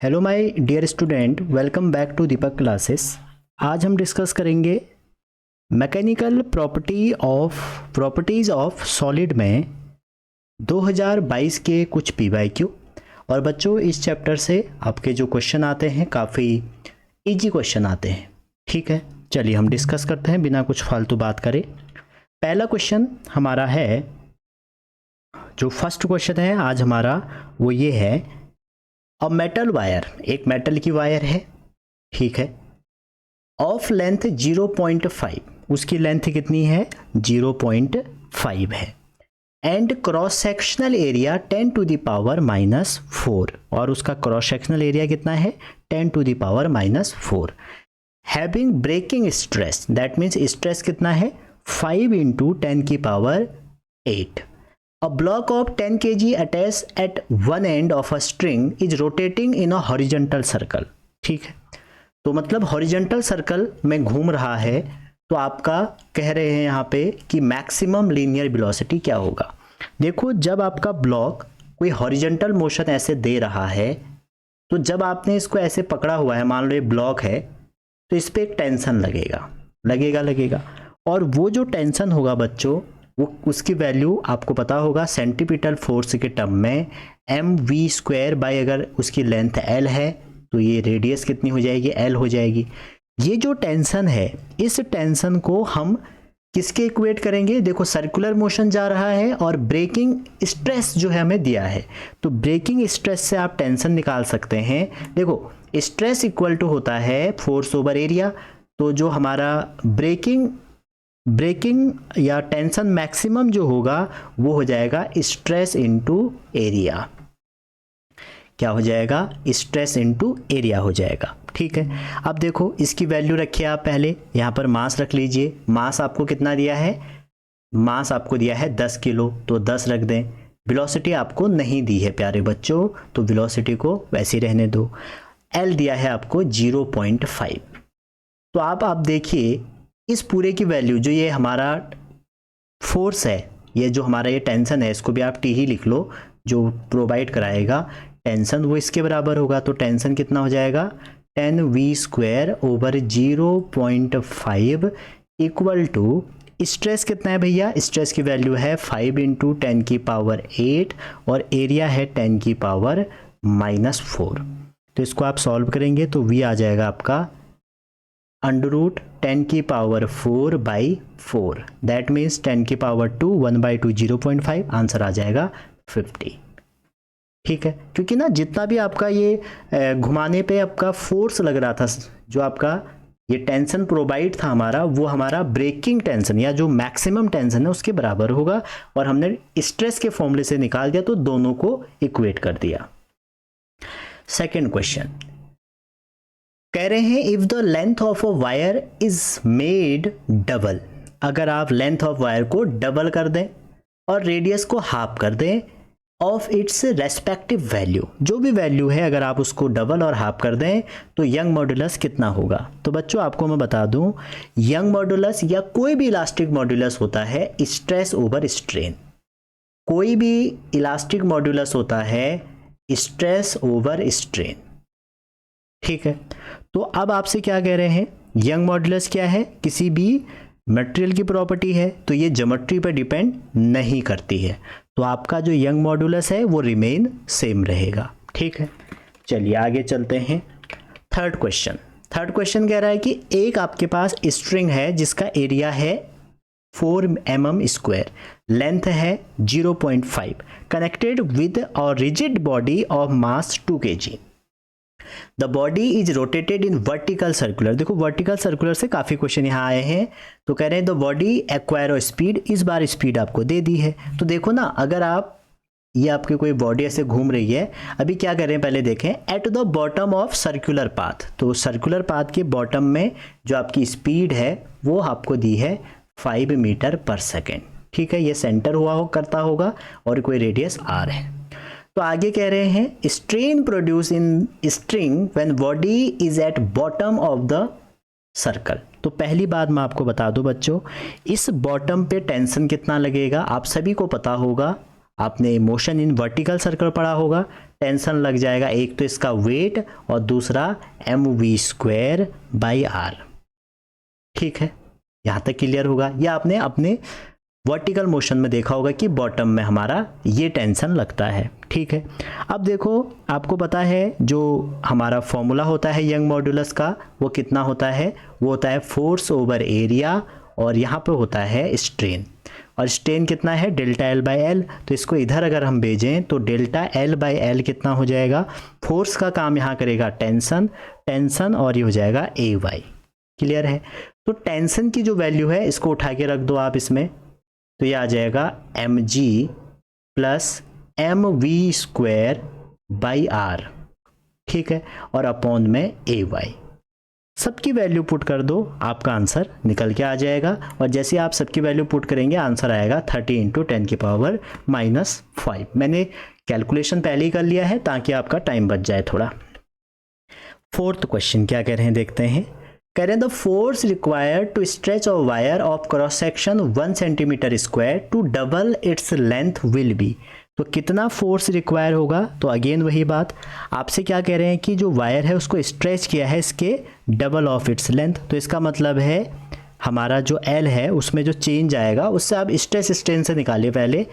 Hello my dear student, welcome back to Deepak classes. आज हम discuss करेंगे मैकेनिकल प्रॉपर्टीज़ ऑफ सॉलिड में 2022 के कुछ पीवाईक्यू। और बच्चों, इस चैप्टर से आपके जो क्वेश्चन आते हैं काफ़ी इजी क्वेश्चन आते हैं। ठीक है, चलिए हम डिस्कस करते हैं बिना कुछ फालतू बात करे। पहला क्वेश्चन हमारा है, जो फर्स्ट क्वेश्चन है आज हमारा वो ये है, अ मेटल वायर, एक मेटल की वायर है, ठीक है, ऑफ लेंथ 0.5, उसकी लेंथ कितनी है 0.5 है, and cross sectional area 10 to the power -4, और उसका क्रॉस सेक्शनल एरिया कितना है 10 to the power -4, having breaking stress, that means stress कितना है 5 इंटू 10 की power 8। A block of 10 kg attached at one end of a string is rotating in a horizontal circle। ठीक है, तो मतलब horizontal circle में घूम रहा है, तो आपका कह रहे हैं यहाँ पे कि मैक्सिमम लीनियर वेलोसिटी क्या होगा। देखो, जब आपका ब्लॉक कोई हॉरिजॉन्टल मोशन ऐसे दे रहा है, तो जब आपने इसको ऐसे पकड़ा हुआ है, मान लो ये ब्लॉक है, तो इस पर एक टेंशन लगेगा, और वो जो टेंशन होगा बच्चों, वो उसकी वैल्यू आपको पता होगा सेंटीपिटल फोर्स के टर्म में mv², बाय अगर उसकी लेंथ l है तो ये रेडियस कितनी हो जाएगी l हो जाएगी। ये जो टेंशन है, इस टेंशन को हम किसके इक्वेट करेंगे, देखो सर्कुलर मोशन जा रहा है और ब्रेकिंग स्ट्रेस जो है हमें दिया है, तो ब्रेकिंग स्ट्रेस से आप टेंशन निकाल सकते हैं। देखो, स्ट्रेस इक्वल टू होता है फोर्स ओवर एरिया, तो जो हमारा ब्रेकिंग या टेंशन मैक्सिमम जो होगा वो हो जाएगा स्ट्रेस इनटू एरिया। क्या हो जाएगा, स्ट्रेस इनटू एरिया हो जाएगा। ठीक है, अब देखो इसकी वैल्यू रखिए आप, पहले यहाँ पर मास रख लीजिए। मास आपको कितना दिया है, मास आपको दिया है 10 किलो, तो 10 रख दें। वेलोसिटी आपको नहीं दी है प्यारे बच्चों, तो वेलोसिटी को वैसे ही रहने दो। एल दिया है आपको 0.5। तो आप देखिए इस पूरे की वैल्यू, जो ये हमारा फोर्स है, ये जो हमारा ये टेंशन है, इसको भी आप टी ही लिख लो, जो प्रोवाइड कराएगा टेंशन वो इसके बराबर होगा। तो टेंशन कितना हो जाएगा 10v² over 0.5 equal to stress कितना है भैया, स्ट्रेस की वैल्यू है 5 इंटू 10 की पावर 8 और एरिया है 10 की पावर -4। तो इसको आप सॉल्व करेंगे तो v आ जाएगा आपका √10 की पावर 4/4, दैट मीन्स 10 की पावर 2, 1/2 0.5, आंसर आ जाएगा 50। ठीक है, क्योंकि ना जितना भी आपका ये घुमाने पे आपका फोर्स लग रहा था, जो आपका ये टेंशन प्रोवाइड था हमारा, वो हमारा ब्रेकिंग टेंशन या जो मैक्सिमम टेंशन है उसके बराबर होगा, और हमने स्ट्रेस के फॉर्मूले से निकाल दिया, तो दोनों को इक्वेट कर दिया। सेकेंड क्वेश्चन कह रहे हैं, if the length of a wire is made double, अगर आप लेंथ ऑफ वायर को डबल कर दें और रेडियस को हाफ कर दें ऑफ इट्स रेस्पेक्टिव वैल्यू, जो भी वैल्यू है अगर आप उसको डबल और हाफ कर दें तो यंग मॉड्यूलस कितना होगा। तो बच्चों आपको मैं बता दूं, यंग मॉड्यूलस या कोई भी इलास्टिक मॉड्यूलस होता है स्ट्रेस ओवर स्ट्रेन, कोई भी इलास्टिक मॉड्यूलस होता है स्ट्रेस ओवर स्ट्रेन। ठीक है, तो अब आपसे क्या कह रहे हैं, यंग मॉड्यूलस क्या है, किसी भी मटेरियल की प्रॉपर्टी है, तो ये ज्योमेट्री पर डिपेंड नहीं करती है, तो आपका जो यंग मॉड्यूलस है वो रिमेन सेम रहेगा। ठीक है, चलिए आगे चलते हैं। थर्ड क्वेश्चन कह रहा है कि एक आपके पास स्ट्रिंग है जिसका एरिया है 4 mm², लेंथ है 0.5, connected with a rigid body of mass 2 kg। The body is rotated in vertical circular. देखो वर्टिकल सर्कुलर से काफ़ी क्वेश्चन यहाँ आए हैं, तो कह रहे हैं द बॉडी एक्वायर स्पीड, इस बार स्पीड आपको दे दी है। तो देखो ना, अगर आप ये आपकी कोई बॉडी ऐसे घूम रही है, अभी क्या कर रहे हैं पहले देखें, at the bottom of circular path, तो सर्कुलर पाथ के बॉटम में जो आपकी स्पीड है वो आपको दी है 5 मीटर पर सेकेंड। ठीक है, ये सेंटर करता होगा और कोई रेडियस r है। तो आगे कह रहे हैं, strain produce in string when body is at bottom of the circle. तो पहली बात मैं आपको बता दूं बच्चों, इस बॉटम पे टेंशन कितना लगेगा आप सभी को पता होगा, आपने मोशन इन वर्टिकल सर्कल पढ़ा होगा, टेंशन लग जाएगा, एक तो इसका वेट और दूसरा mv²/r। ठीक है, यहाँ तक क्लियर होगा। या आपने अपने वर्टिकल मोशन में देखा होगा कि बॉटम में हमारा ये टेंशन लगता है। ठीक है, अब देखो आपको पता है जो हमारा फॉर्मूला होता है यंग मॉड्यूलस का वो कितना होता है, वो होता है फोर्स ओवर एरिया और यहाँ पे होता है स्ट्रेन, और स्ट्रेन कितना है डेल्टा एल बाई एल। तो इसको इधर अगर हम भेजें तो डेल्टा एल बाई एल कितना हो जाएगा, फोर्स का काम यहाँ करेगा टेंशन, टेंशन और ये हो जाएगा ए वाई। क्लियर है, तो टेंशन की जो वैल्यू है इसको उठा के रख दो आप इसमें, तो ये आ जाएगा mg प्लस mv²/r। ठीक है, और अपॉन में ay, सबकी वैल्यू पुट कर दो, आपका आंसर निकल के आ जाएगा। और जैसे आप सबकी वैल्यू पुट करेंगे आंसर आएगा 30 × 10⁻⁻5। मैंने कैलकुलेशन पहले ही कर लिया है ताकि आपका टाइम बच जाए थोड़ा। फोर्थ क्वेश्चन क्या कह रहे हैं देखते हैं। कह रहे हैं the force required to stretch a wire of cross section 1 cm² to double its length will be. तो कितना फोर्स रिक्वायर होगा, तो अगेन वही बात, आपसे क्या कह रहे हैं कि जो वायर है उसको स्ट्रेच किया है इसके डबल ऑफ इट्स लेंथ। तो इसका मतलब है हमारा जो एल है उसमें जो चेंज आएगा उससे आप स्ट्रेस स्ट्रेन से निकालिए पहले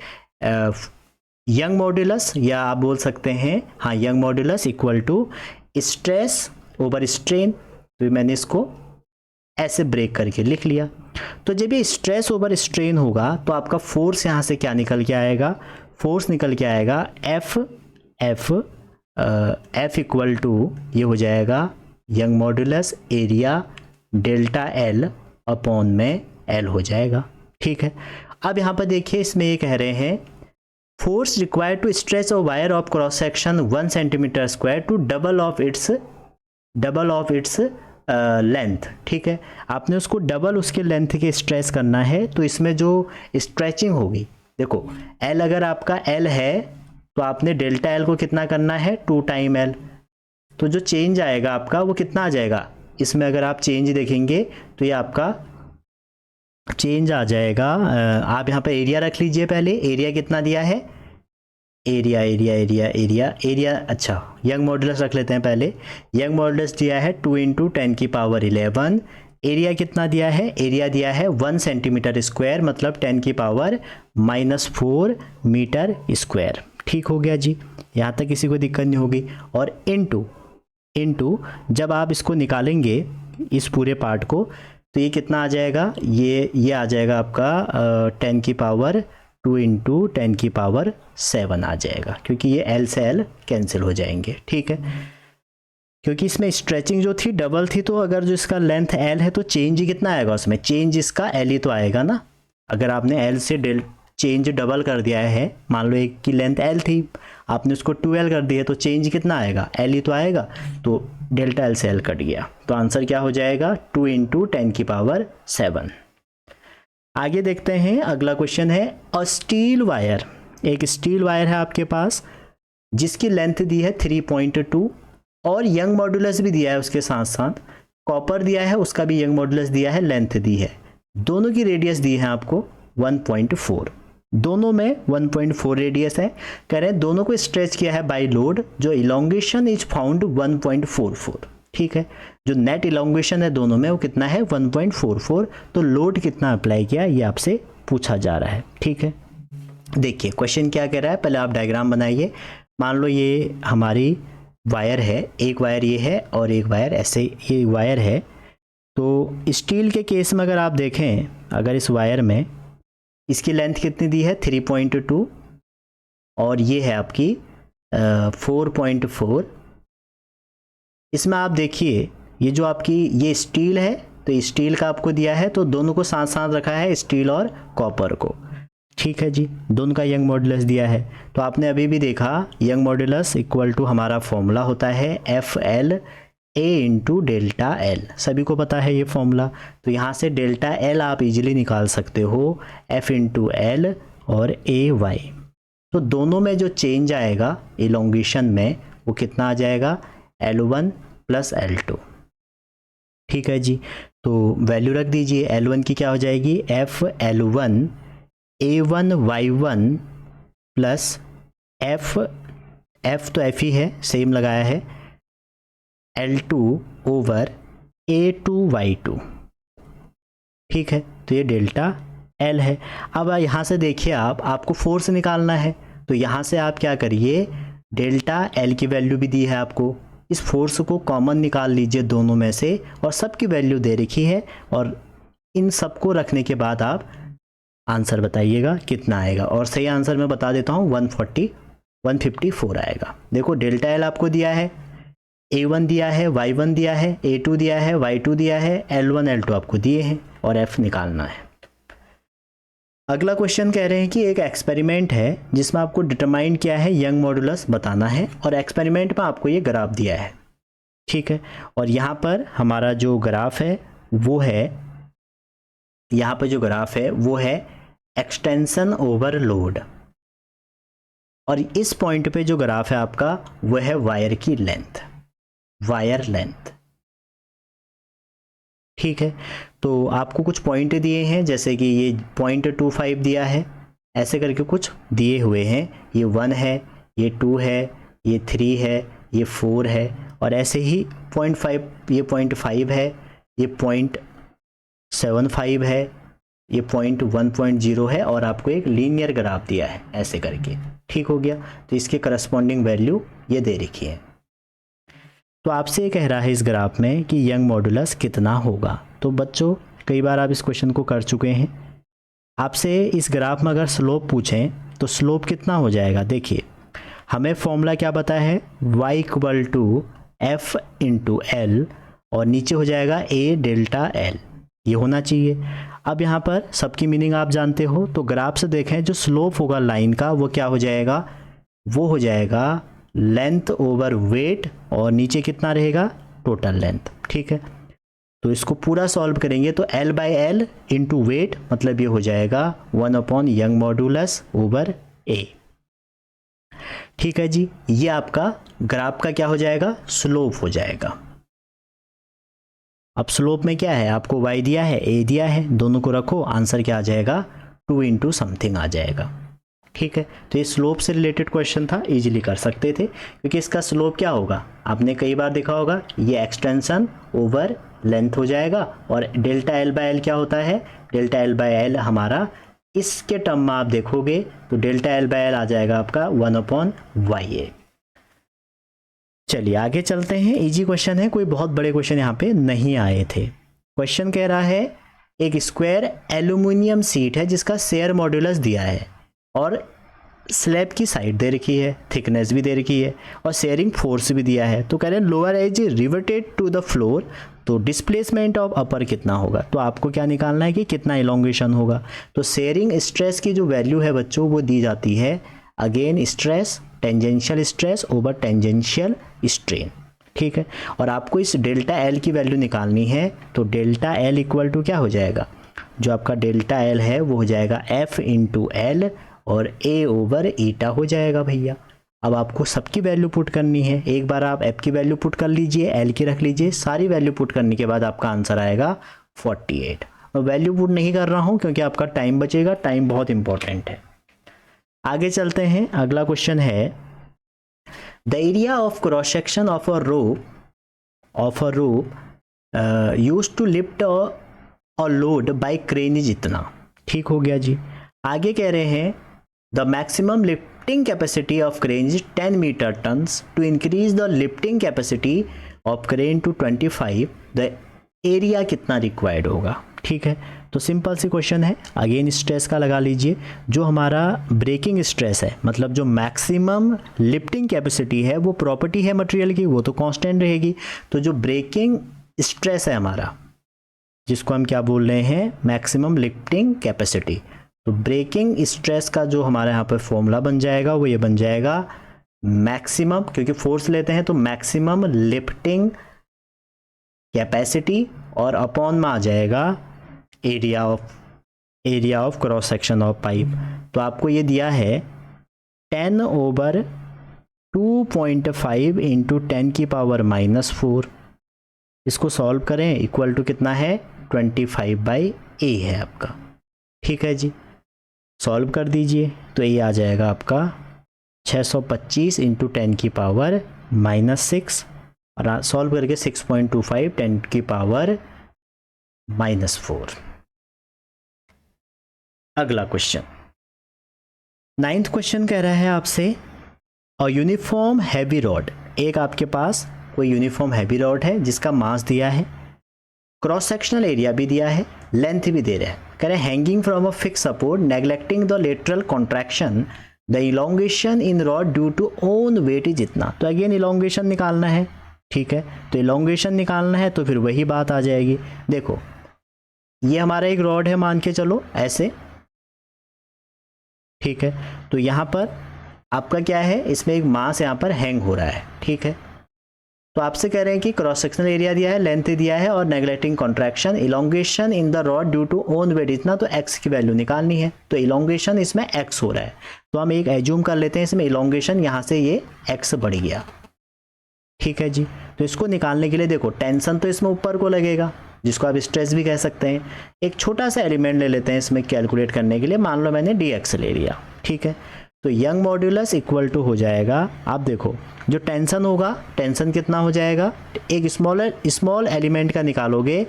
यंग मॉड्यूलस, या आप बोल सकते हैं हाँ Young modulus equal to stress over strain. तो मैंने इसको ऐसे ब्रेक करके लिख लिया। तो जब ये स्ट्रेस ओवर स्ट्रेन होगा तो आपका फोर्स यहाँ से क्या निकल के आएगा, फोर्स निकल के आएगा एफ इक्वल टू ये हो जाएगा young modulus area delta L upon में एल हो जाएगा। ठीक है, अब यहाँ पर देखिए इसमें ये कह रहे हैं force required to stretch a wire of cross section 1 cm² to double of its length. ठीक है, आपने उसको डबल उसके लेंथ के स्ट्रेच करना है, तो इसमें जो स्ट्रेचिंग होगी, देखो एल अगर आपका एल है तो आपने डेल्टा एल को कितना करना है 2 टाइम एल। तो जो चेंज आएगा आपका वो कितना आ जाएगा, इसमें अगर आप चेंज देखेंगे तो ये आपका चेंज आ जाएगा। आप यहाँ पे एरिया रख लीजिए, पहले एरिया कितना दिया है, एरिया अच्छा यंग मॉड्यूलस रख लेते हैं पहले। यंग मॉड्यूलस दिया है 2 × 10⁻11। एरिया कितना दिया है, एरिया दिया है 1 cm², मतलब 10⁻⁻4 मीटर²। ठीक हो गया जी, यहाँ तक किसी को दिक्कत नहीं होगी। और इनटू जब आप इसको निकालेंगे इस पूरे पार्ट को तो ये कितना आ जाएगा, ये आ जाएगा आपका 10⁻2 × 10⁻7 आ जाएगा, क्योंकि ये एल से एल कैंसिल हो जाएंगे। ठीक है, क्योंकि इसमें स्ट्रेचिंग जो थी डबल थी, तो अगर जो इसका लेंथ एल है तो चेंज कितना आएगा उसमें, चेंज इसका एल ही तो आएगा ना। अगर आपने एल से चेंज डबल कर दिया है, मान लो एक की लेंथ एल थी आपने उसको 2l कर दिया, तो चेंज कितना आएगा, एल ही तो आएगा, तो डेल्टा एल से एल कट गया। तो आंसर क्या हो जाएगा 2 × 10⁻7। आगे देखते हैं, अगला क्वेश्चन है अ स्टील वायर, एक स्टील वायर है आपके पास जिसकी लेंथ दी है 3.2 और यंग मॉड्यूलस भी दिया है उसके साथ साथ, कॉपर दिया है उसका भी यंग मॉड्यूलस दिया है, लेंथ दी है, दोनों की रेडियस दी है आपको 1.4, दोनों में 1.4 रेडियस है। कह रहे हैं दोनों को स्ट्रेच किया है बाय लोड, जो इलोंगेशन इज फाउंड 1.44। ठीक है, जो नेट इलोंगेशन है दोनों में वो कितना है 1.44। तो लोड कितना अप्लाई किया ये आपसे पूछा जा रहा है। ठीक है, देखिए क्वेश्चन क्या कह रहा है, पहले आप डायग्राम बनाइए। मान लो ये हमारी वायर है, एक वायर ये है और एक वायर ऐसे ये वायर है। तो स्टील के केस में अगर आप देखें, अगर इस वायर में इसकी लेंथ कितनी दी है 3.2 और ये है आपकी 4.4। इसमें आप देखिए ये जो आपकी ये स्टील है, तो स्टील का आपको दिया है, तो दोनों को साथ साथ रखा है, स्टील और कॉपर को। ठीक है जी, दोनों का यंग मॉड्यूलस दिया है। तो आपने अभी भी देखा यंग मॉड्यूलस इक्वल टू हमारा फॉर्मूला होता है FL A × डेल्टा एल, सभी को पता है ये फॉर्मूला। तो यहाँ से डेल्टा एल आप इजीली निकाल सकते हो F × L और AY। तो दोनों में जो चेंज आएगा इलोंगेशन में वो कितना आ जाएगा L1 + L2। ठीक है जी, तो वैल्यू रख दीजिए, L1 की क्या हो जाएगी FL1 A1Y1 + एफ तो एफ ही है, सेम लगाया है, L2 ओवर A2Y2, ठीक है। तो ये डेल्टा L है। अब यहाँ से देखिए आपको फोर्स निकालना है, तो यहाँ से आप क्या करिए, डेल्टा L की वैल्यू भी दी है आपको, इस फोर्स को कॉमन निकाल लीजिए दोनों में से, और सबकी वैल्यू दे रखी है, और इन सबको रखने के बाद आप आंसर बताइएगा कितना आएगा। और सही आंसर मैं बता देता हूँ 154 आएगा। देखो डेल्टा L आपको दिया है, A1 दिया है, Y1 दिया है, A2 दिया है, Y2 दिया है, L1 L2 आपको दिए हैं, और F निकालना है। अगला क्वेश्चन कह रहे हैं कि एक एक्सपेरिमेंट है जिसमें आपको डिटरमाइन किया है यंग मॉडुलस बताना है, और एक्सपेरिमेंट में आपको ये ग्राफ दिया है, ठीक है। और यहाँ पर हमारा जो ग्राफ है वो है, यहाँ पर जो ग्राफ है वो है एक्सटेंशन ओवर लोड, और इस पॉइंट पे जो ग्राफ है आपका वो है वायर की लेंथ, वायर लेंथ, ठीक है। तो आपको कुछ पॉइंट दिए हैं, जैसे कि ये 0.25 दिया है, ऐसे करके कुछ दिए हुए हैं, ये 1 है, ये 2 है, ये 3 है, ये 4 है, और ऐसे ही 0.5, ये 0.5 है, ये 0.75 है, ये 1.0 है, और आपको एक लीनियर ग्राफ दिया है ऐसे करके, ठीक हो गया। तो इसके करस्पॉन्डिंग वैल्यू ये दे रखी है। तो आपसे ये कह रहा है इस ग्राफ में कि यंग मॉडुलस कितना होगा। तो बच्चों कई बार आप इस क्वेश्चन को कर चुके हैं, आपसे इस ग्राफ में अगर स्लोप पूछें तो स्लोप कितना हो जाएगा। देखिए हमें फॉर्मूला क्या पता है, y equal to F into L, और नीचे हो जाएगा a डेल्टा l, ये होना चाहिए। अब यहाँ पर सबकी मीनिंग आप जानते हो, तो ग्राफ से देखें जो स्लोप होगा लाइन का वो क्या हो जाएगा, वो हो जाएगा लेंथ ओवर वेट, और नीचे कितना रहेगा, टोटल लेंथ, ठीक है। तो इसको पूरा सॉल्व करेंगे तो L by L into weight, मतलब ये हो जाएगा 1 upon young modulus over A, ठीक है जी। ये आपका ग्राफ का क्या हो जाएगा, स्लोप हो जाएगा। अब स्लोप में क्या है, आपको y दिया है, a दिया है, दोनों को रखो, आंसर क्या आ जाएगा, 2 इंटू समथिंग आ जाएगा, ठीक है। तो ये स्लोप से रिलेटेड क्वेश्चन था, इजीली कर सकते थे, क्योंकि इसका स्लोप क्या होगा, आपने कई बार देखा होगा, ये एक्सटेंशन ओवर लेंथ हो जाएगा, और डेल्टा एल बाय एल क्या होता है, डेल्टा एल बाय एल हमारा इसके टर्म में आप देखोगे तो डेल्टा एल बाय एल आ जाएगा आपका 1 अपॉन वाई ए। चलिए आगे चलते हैं, इजी क्वेश्चन है, कोई बहुत बड़े क्वेश्चन यहाँ पे नहीं आए थे। क्वेश्चन कह रहा है एक स्क्वायर एल्यूमिनियम सीट है जिसका शेयर मॉड्यूलस दिया है, और स्लैब की साइड दे रखी है, थिकनेस भी दे रखी है, और शेयरिंग फोर्स भी दिया है। तो कह रहे हैं lower edge reverted to the floor, तो डिस्प्लेसमेंट ऑफ अपर कितना होगा। तो आपको क्या निकालना है कि कितना इलोंगेशन होगा। तो शेयरिंग स्ट्रेस की जो वैल्यू है बच्चों वो दी जाती है again stress, tangential stress over tangential strain, ठीक है। और आपको इस डेल्टा एल की वैल्यू निकालनी है, तो डेल्टा एल इक्वल टू क्या हो जाएगा, जो आपका डेल्टा एल है वो हो जाएगा एफ इंटू एल, और ए ओवर ईटा हो जाएगा भैया। अब आपको सबकी वैल्यू पुट करनी है, एक बार आप एफ की वैल्यू पुट कर लीजिए, एल की रख लीजिए, सारी वैल्यू पुट करने के बाद आपका आंसर आएगा 48। मैं वैल्यू पुट नहीं कर रहा हूँ क्योंकि आपका टाइम बचेगा, टाइम बहुत इंपॉर्टेंट है। आगे चलते हैं, अगला क्वेश्चन है the area of cross section of a rope used to lift a load by crane is इतना, ठीक हो गया जी। आगे कह रहे हैं the maximum lifting capacity of crane is 10 metre tons, to increase the lifting capacity of crane to 25 the area कितना रिक्वायर्ड होगा, ठीक है। तो सिंपल सी क्वेश्चन है, अगेन स्ट्रेस का लगा लीजिए, जो हमारा ब्रेकिंग स्ट्रेस है, मतलब जो मैक्सिमम लिफ्टिंग कैपेसिटी है वो प्रॉपर्टी है मटेरियल की, वो तो कांस्टेंट रहेगी। तो जो ब्रेकिंग स्ट्रेस है हमारा, जिसको हम क्या बोल रहे हैं, मैक्सिमम लिफ्टिंग कैपेसिटी, तो ब्रेकिंग स्ट्रेस का जो हमारे यहाँ पर फॉर्मूला बन जाएगा वो ये बन जाएगा मैक्सिमम, क्योंकि फोर्स लेते हैं तो मैक्सिमम लिफ्टिंग कैपेसिटी, और अपॉन में आ जाएगा area of cross section of pipe. तो आपको ये दिया है 10 ओवर 2.5 इंटू 10 की पावर -4, इसको सॉल्व करें इक्वल टू कितना है 25/a है आपका, ठीक है जी। सॉल्व कर दीजिए तो ये आ जाएगा आपका 625 इंटू 10 की पावर -6 और सॉल्व करके 6.25 10 की पावर -4। अगला क्वेश्चन 9th क्वेश्चन कह रहा है आपसे और यूनिफॉर्म हैवी रॉड, एक आपके पास कोई यूनिफॉर्म हैवी रॉड है जिसका मास दिया है, क्रॉस सेक्शनल एरिया भी दिया है, लेंथ भी दे रहा है। कह रहे हैं hanging from a fix support neglecting the lateral contraction the elongation in rod due to own weight is इतना। तो अगेन इलोंगेशन निकालना है, ठीक है। तो इलोंगेशन निकालना है तो फिर वही बात आ जाएगी। देखो ये हमारा एक रॉड है, मान के चलो ऐसे, ठीक है। तो यहाँ पर आपका क्या है, इसमें एक मास यहाँ पर हैंग हो रहा है, ठीक है। तो आपसे कह रहे हैं कि क्रॉस सेक्शनल एरिया दिया है, लेंथ दिया है और neglecting contraction elongation in the rod due to own weight इतना, तो एक्स की वैल्यू निकालनी है। तो इलोंगेशन इसमें एक्स हो रहा है, तो हम एक एज्यूम कर लेते हैं इसमें इलोंगेशन यहाँ से ये एक्स बढ़ गया, ठीक है जी। तो इसको निकालने के लिए देखो टेंशन तो इसमें ऊपर को लगेगा, जिसको आप स्ट्रेस भी कह सकते हैं। एक छोटा सा एलिमेंट ले लेते हैं इसमें कैलकुलेट करने के लिए, मान लो मैंने dx ले लिया, ठीक है। तो यंग मॉड्यूलस इक्वल टू हो जाएगा, आप देखो जो टेंशन होगा, टेंशन कितना हो जाएगा, एक स्मॉल एलिमेंट का निकालोगे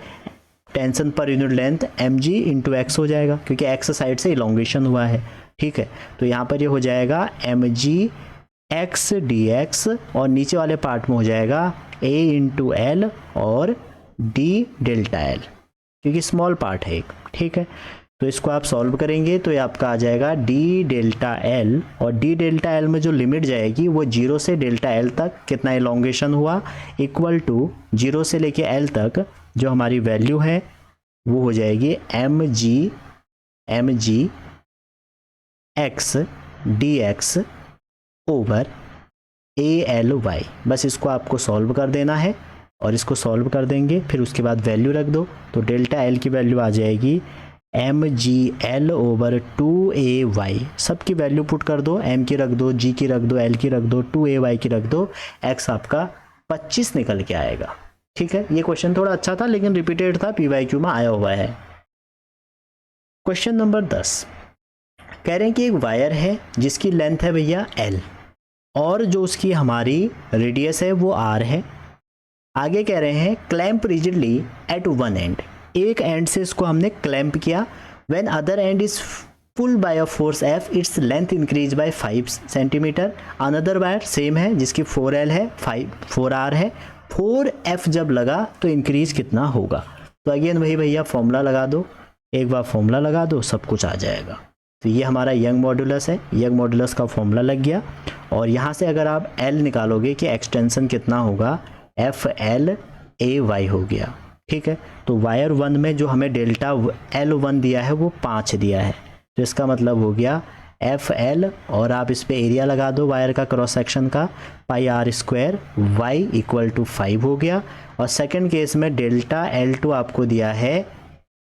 tension per unit length mg into x हो जाएगा, क्योंकि एक्स साइड से इलोंगेशन हुआ है, ठीक है। तो यहाँ पर ये हो जाएगा mg x dx और नीचे वाले पार्ट में हो जाएगा a इंटू एल और d डेल्टा एल, क्योंकि स्मॉल पार्ट है एक, ठीक है। तो इसको आप सॉल्व करेंगे तो ये आपका आ जाएगा d डेल्टा एल, और d डेल्टा एल में जो लिमिट जाएगी वो 0 से डेल्टा एल तक कितना इलोंगेशन हुआ, इक्वल टू 0 से लेके l तक जो हमारी वैल्यू है वो हो जाएगी mg x dx over ALY। बस इसको आपको सॉल्व कर देना है और इसको सॉल्व कर देंगे, फिर उसके बाद वैल्यू रख दो। तो डेल्टा एल की वैल्यू आ जाएगी mgl ओवर 2ay, सबकी वैल्यू पुट कर दो, m की रख दो, g की रख दो, l की रख दो, 2ay की रख दो, x आपका 25 निकल के आएगा, ठीक है। ये क्वेश्चन थोड़ा अच्छा था लेकिन रिपीटेड था, PYQ में आया हुआ है। क्वेश्चन नंबर 10 कह रहे हैं कि एक वायर है जिसकी लेंथ है भैया l और जो उसकी हमारी रेडियस है वो r है। आगे कह रहे हैं clamp rigidly at one end, एक एंड से इसको हमने क्लैंप किया, when other end is pull by a force F its length increase by 5 centimetre. Another wire same है जिसकी 4L है, 4R है, 4F जब लगा तो इंक्रीज कितना होगा। तो अगेन वही भैया फॉर्मूला लगा दो, एक बार फॉर्मूला लगा दो सब कुछ आ जाएगा। तो ये हमारा यंग मॉड्यूलस है, यंग मॉड्यूलस का फॉर्मूला लग गया। और यहाँ से अगर आप L निकालोगे कि एक्सटेंशन कितना होगा, FLAY हो गया, ठीक है। तो वायर 1 में जो हमें डेल्टा L1 दिया है वो 5 दिया है, तो इसका मतलब हो गया FL और आप इस पे एरिया लगा दो वायर का क्रॉस सेक्शन का, pi r square y equal to 5 हो गया। और सेकंड केस में डेल्टा L2 आपको दिया है,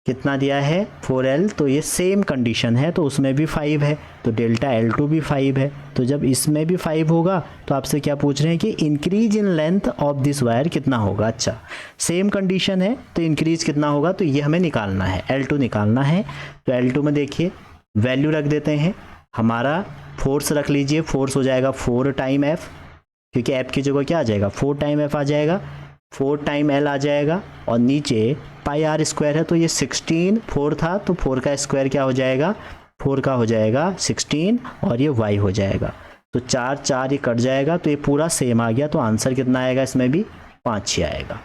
कितना दिया है 4L, तो ये सेम कंडीशन है तो उसमें भी 5 है, तो डेल्टा L2 भी 5 है। तो जब इसमें भी 5 होगा तो आपसे क्या पूछ रहे हैं कि increase in length of this wire कितना होगा। अच्छा सेम कंडीशन है तो इंक्रीज कितना होगा, तो ये हमें निकालना है, L2 निकालना है। तो L2 में देखिए वैल्यू रख देते हैं, हमारा फोर्स रख लीजिए, फोर्स हो जाएगा 4 टाइम F, क्योंकि F की जगह क्या आ जाएगा 4 टाइम F आ जाएगा, 4 टाइम L आ जाएगा, और नीचे पाई आर स्क्वायर है तो ये 16, 4 था तो 4 का स्क्वायर क्या हो जाएगा, 4 का हो जाएगा 16 और ये y हो जाएगा। तो 4 4 ये कट जाएगा तो ये पूरा सेम आ गया, तो आंसर कितना आएगा इसमें भी 5 6 आएगा।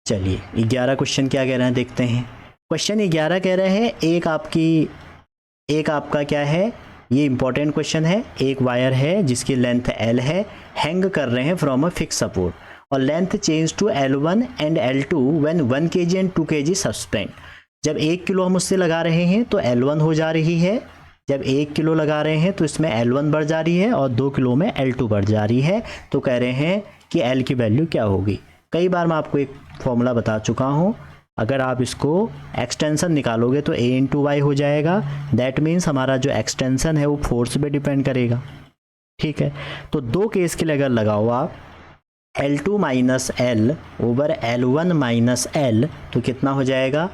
चलिए 11 क्वेश्चन क्या कह रहे हैं देखते हैं। क्वेश्चन 11 कह रहे हैं एक आपका क्या है, ये इंपॉर्टेंट क्वेश्चन है। एक वायर है जिसकी लेंथ L है, हैंग कर रहे हैं फ्रॉम अ फिक्स सपोर्ट और length change to L1 and L2 when 1 kg and 2 kg suspend. जब 1 किलो हम उससे लगा रहे हैं तो L1 हो जा रही है, जब 1 किलो लगा रहे हैं तो इसमें L1 बढ़ जा रही है और 2 किलो में L2 बढ़ जा रही है। तो कह रहे हैं कि L की वैल्यू क्या होगी। कई बार मैं आपको एक फॉर्मूला बता चुका हूँ, अगर आप इसको एक्सटेंशन निकालोगे तो A इंटू वाई हो जाएगा, दैट मीन्स हमारा जो एक्सटेंशन है वो फोर्स पे डिपेंड करेगा, ठीक है। तो 2 केस के लिए अगर लगाओ आप L2 minus L over L1 minus L तो कितना हो जाएगा,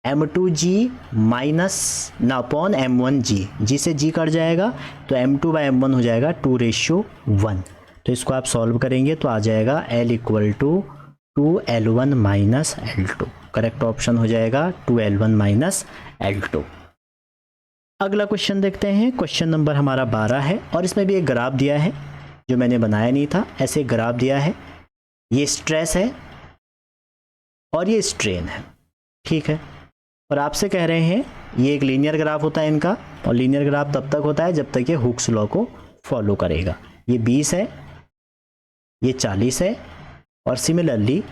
m2g माइनस ना अपॉन m1g, जी से g कट जाएगा तो m2/m1 हो जाएगा 2:1। तो इसको आप सॉल्व करेंगे तो आ जाएगा L equal to 2L1 minus L2। Correct option हो जाएगा 2L1 माइनस L2। अगला क्वेश्चन देखते हैं। क्वेश्चन नंबर हमारा 12 है और इसमें भी एक ग्राफ दिया है जो मैंने बनाया नहीं था। ऐसे एक ग्राफ दिया है, ये स्ट्रेस है और ये स्ट्रेन है, ठीक है। और आपसे कह रहे हैं ये एक लीनियर ग्राफ होता है इनका, और लीनियर ग्राफ तब तक होता है जब तक ये हुक्स लॉ को फॉलो करेगा। ये 20 है, ये 40 है और सिमिलरली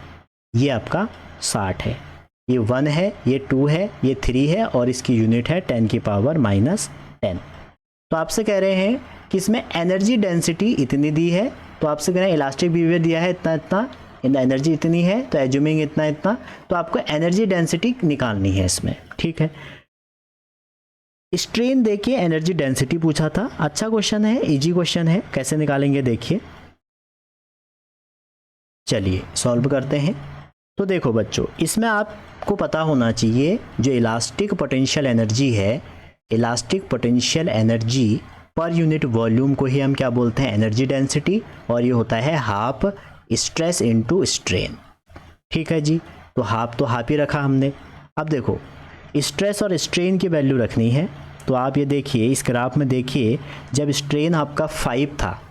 ये आपका 60 है। ये 1 है, ये 2 है, ये 3 है और इसकी यूनिट है 10 की पावर -10। तो आपसे कह रहे हैं कि इसमें एनर्जी डेंसिटी इतनी दी है, तो आपसे कह रहे हैं इलास्टिक बिहेवियर दिया है इतना इतना, एनर्जी इतनी है तो एज्यूमिंग इतना इतना, तो आपको एनर्जी डेंसिटी निकालनी है इसमें, ठीक है। स्ट्रेन देखिए एनर्जी डेंसिटी पूछा था, अच्छा क्वेश्चन है, इजी क्वेश्चन है, कैसे निकालेंगे देखिए। चलिए सॉल्व करते हैं। तो देखो बच्चों, इसमें आपको पता होना चाहिए जो इलास्टिक पोटेंशियल एनर्जी है, elastic potential energy per unit volume को ही हम क्या बोलते हैं, एनर्जी डेंसिटी, और ये होता है हाफ स्ट्रेस इनटू स्ट्रेन, ठीक है जी। तो हाफ ही रखा हमने। अब देखो स्ट्रेस और स्ट्रेन की वैल्यू रखनी है, तो आप ये देखिए इस ग्राफ में देखिए, जब स्ट्रेन आपका 5 था,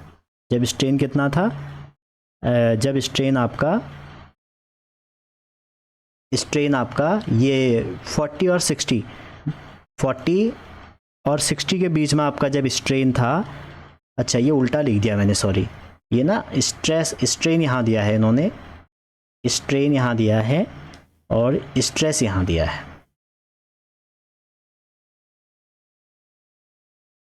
जब स्ट्रेन कितना था, जब स्ट्रेन आपका ये 40 और 60 के बीच में आपका जब स्ट्रेन था, अच्छा ये उल्टा लिख दिया मैंने, सॉरी, ये ना स्ट्रेन यहाँ दिया है इन्होंने, स्ट्रेन यहाँ दिया है और स्ट्रेस यहाँ दिया है,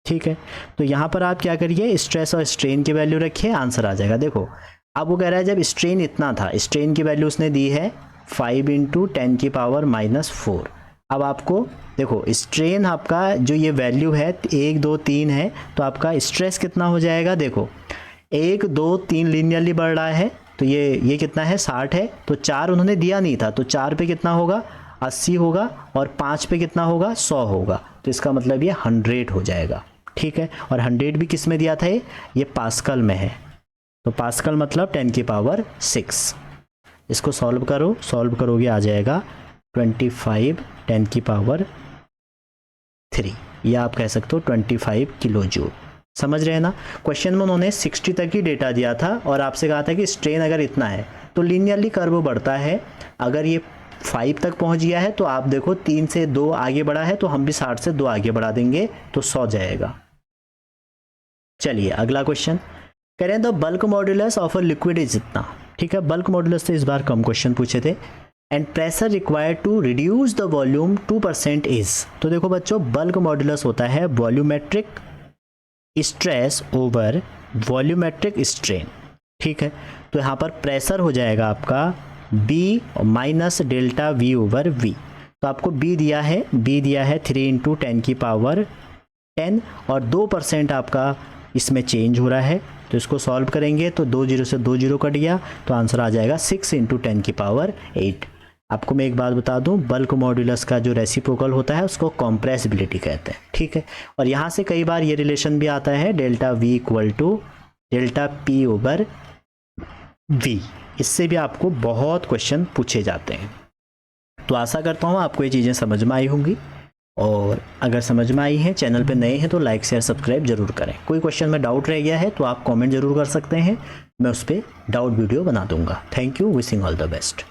ठीक है। तो यहाँ पर आप क्या करिए, स्ट्रेस और स्ट्रेन की वैल्यू रखिए, आंसर आ जाएगा। देखो अब वो कह रहा है जब स्ट्रेन इतना था, स्ट्रेन की वैल्यू उसने दी है 5 × 10 की पावर -4। अब आपको देखो स्ट्रेन आपका जो ये वैल्यू है 1 2 3 है, तो आपका स्ट्रेस कितना हो जाएगा, देखो 1 2 3 लीनियरली बढ़ रहा है, तो ये कितना है 60 है, तो 4 उन्होंने दिया नहीं था, तो 4 पे कितना होगा 80 होगा और 5 पे कितना होगा 100 होगा, तो इसका मतलब ये 100 हो जाएगा, ठीक है। और 100 भी किस में दिया था, ये पास्कल में है, तो पास्कल मतलब 10 की पावर 6। इसको सॉल्व करो, सॉल्व करोगे आ जाएगा 25 10 की पावर 3, या आप कह सकते हो 25 किलो जूल। समझ रहे हैं ना। क्वेश्चन में उन्होंने 60 तक ही डेटा दिया था और आपसे कहा था कि स्ट्रेन अगर इतना है तो लीनियरली कर्व बढ़ता है, अगर ये 5 तक पहुंच गया है तो आप देखो 3 से 2 आगे बढ़ा है, तो हम भी 60 से 2 आगे बढ़ा देंगे तो 100 जाएगा। चलिए अगला क्वेश्चन करें, the bulk modulus of a liquid is इतना, ठीक है। बल्क मॉड्यूलस से इस बार कम क्वेश्चन पूछे थे। And pressure required to reduce the volume 2% is, तो देखो बच्चों बल्क मॉड्यूलस होता है volumetric stress over volumetric strain, ठीक है। तो यहाँ पर प्रेशर हो जाएगा आपका B minus delta V over V। तो आपको B दिया है 3 × 10 की पावर 10 और 2% आपका इसमें चेंज हो रहा है, तो इसको सॉल्व करेंगे तो 2 0 से 2 0 कट गया, तो आंसर आ जाएगा 6 × 10 की पावर 8। आपको मैं एक बात बता दूं, बल्क मॉड्यूलस का जो रेसिप्रोकल होता है उसको कॉम्प्रेसिबिलिटी कहते हैं, ठीक है। और यहाँ से कई बार ये रिलेशन भी आता है delta V equal to delta P over V, इससे भी आपको बहुत क्वेश्चन पूछे जाते हैं। तो आशा करता हूँ आपको ये चीज़ें समझ में आई होंगी, और अगर समझ में आई हैं, चैनल पे नए हैं तो लाइक शेयर सब्सक्राइब जरूर करें। कोई क्वेश्चन में डाउट रह गया है तो आप कमेंट जरूर कर सकते हैं, मैं उस पर डाउट वीडियो बना दूंगा। Thank you, wishing all the best.